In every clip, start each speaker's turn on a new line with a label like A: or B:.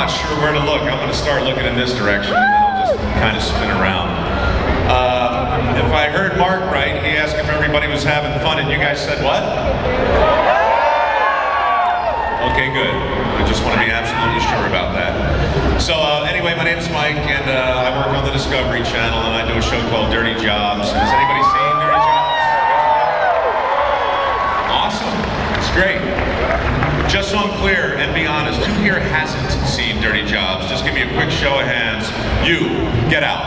A: not sure where to look. I'm going to start looking in this direction, and then I'll just kind of spin around. If I heard Mark right, he asked if everybody was having fun, and you guys said what? Okay, good. I just want to be absolutely sure about that. So anyway, my name's Mike, and I work on the Discovery Channel, and I do a show called Dirty Jobs. Has anybody seen Dirty Jobs? Awesome. It's great. Just so I'm clear and be honest, who here hasn't seen Dirty Jobs? Just give me a quick show of hands. You, get out.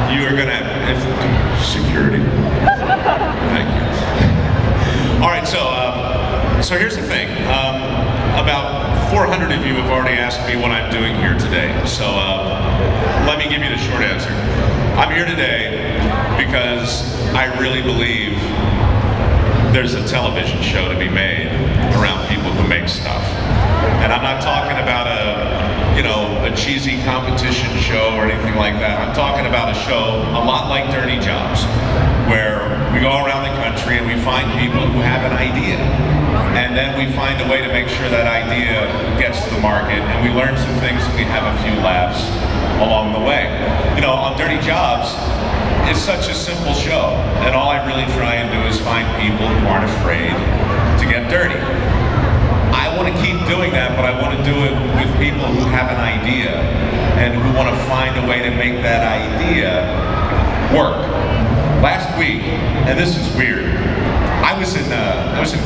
A: You are gonna have security. Thank you. All right, so here's the thing. About 400 of you have already asked me what I'm doing here today. So let me give you the short answer. I'm here today because I really believe there's a television show to be made around people who make stuff. And I'm not talking about a cheesy competition show or anything like that. I'm talking about a show a lot like Dirty Jobs, where we go around the country and we find people who have an idea. And then we find a way to make sure that idea gets to the market, and we learn some things and we have a few laughs along the way. You know, on Dirty Jobs, it's such a simple show, and all I really try and do is find people who aren't afraid to get dirty. I want to keep doing that, but I want to do it with people who have an idea and who want to find a way to make that idea work. Last week, and this is weird, I was in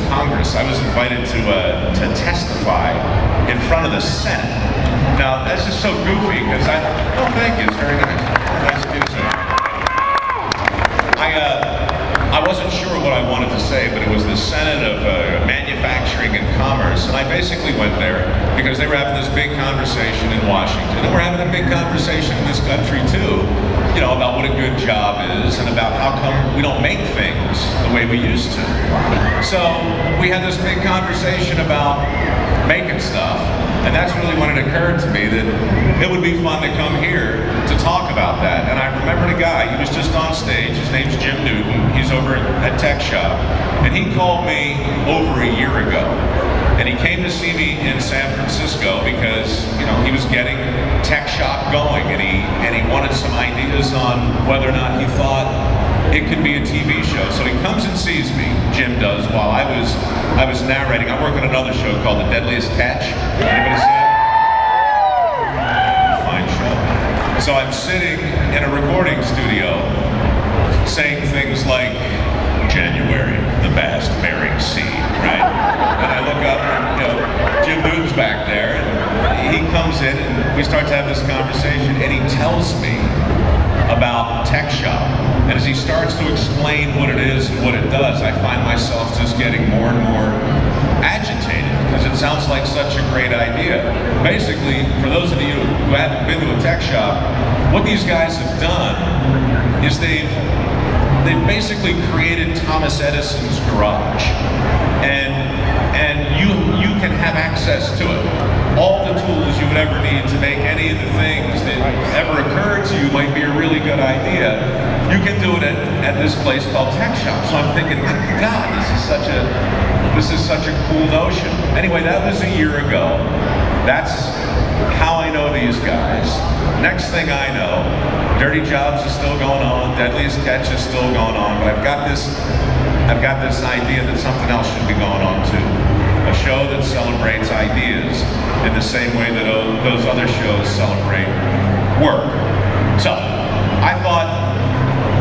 A: Congress. I was invited to testify in front of the Senate. Now, that's just so goofy because thank you, it's very nice. Nice to do so. I wasn't sure what I wanted to say, but it was the Senate of Manufacturing and Commerce, and I basically went there because they were having this big conversation in Washington, and we're having a big conversation in this country too, you know, about what a good job is and about how come we don't make things the way we used to. So we had this big conversation about making stuff, and that's really when it occurred to me that it would be fun to come here to talk about that. And I remembered a guy, he was just on stage, his name's Jim Newton, he's over at Tech Shop, and he called me over a year ago. And he came to see me in San Francisco because, you know, he was getting Tech Shop going, and he wanted some ideas on whether or not he thought it could be a TV show. So he comes and sees me, Jim does, while I was narrating. I work on another show called The Deadliest Catch. Anybody see it? Fine show. So I'm sitting in a recording studio saying things like, January, the vast Bering Sea, right? And I look up and, you know, Jim Newton's back there, and he comes in and we start to have this conversation, and he tells me about Tech Shop. And as he starts to explain what it is and what it does, I find myself just getting more and more agitated because it sounds like such a great idea. Basically, for those of you who haven't been to a tech shop, what these guys have done is they've basically created Thomas Edison's garage, and you can have access to it. All the tools you would ever need to make any of the things that ever occurred to you might be a really good idea. You can do it at this place called Tech Shop. So I'm thinking, God, this is such a cool notion. Anyway, that was a year ago. That's how I know these guys. Next thing I know, Dirty Jobs is still going on, Deadliest Catch is still going on, but I've got this idea that something else should be going on too. A show that celebrates ideas in the same way that those other shows celebrate work. So,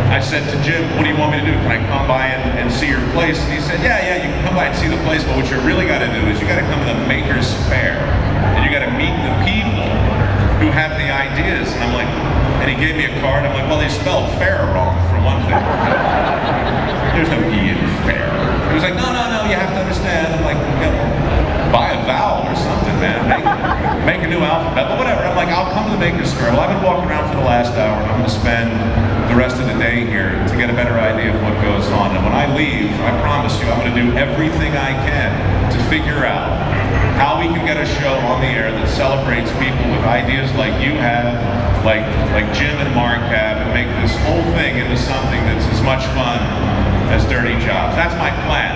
A: I said to Jim, what do you want me to do? Can I come by and see your place? And he said, yeah, you can come by and see the place, but what you really got to do is you got to come to the Makers Fair, and you got to meet the people who have the ideas. And I'm like, and he gave me a card. I'm like, well, they spelled fair wrong for one thing. There's no E in fair. He was like, no, you have to understand. I'm like, you know, buy a vowel or something, man. Make a new alphabet, but whatever. I'm like, I'll come to the Makers Fair. Well, I've been walking around for the last hour, and I'm going to spend the rest of the day here to get a better idea of what goes on. And when I leave, I promise you, I'm going to do everything I can to figure out how we can get a show on the air that celebrates people with ideas like you have, like Jim and Mark have, and make this whole thing into something that's as much fun as Dirty Jobs. That's my plan.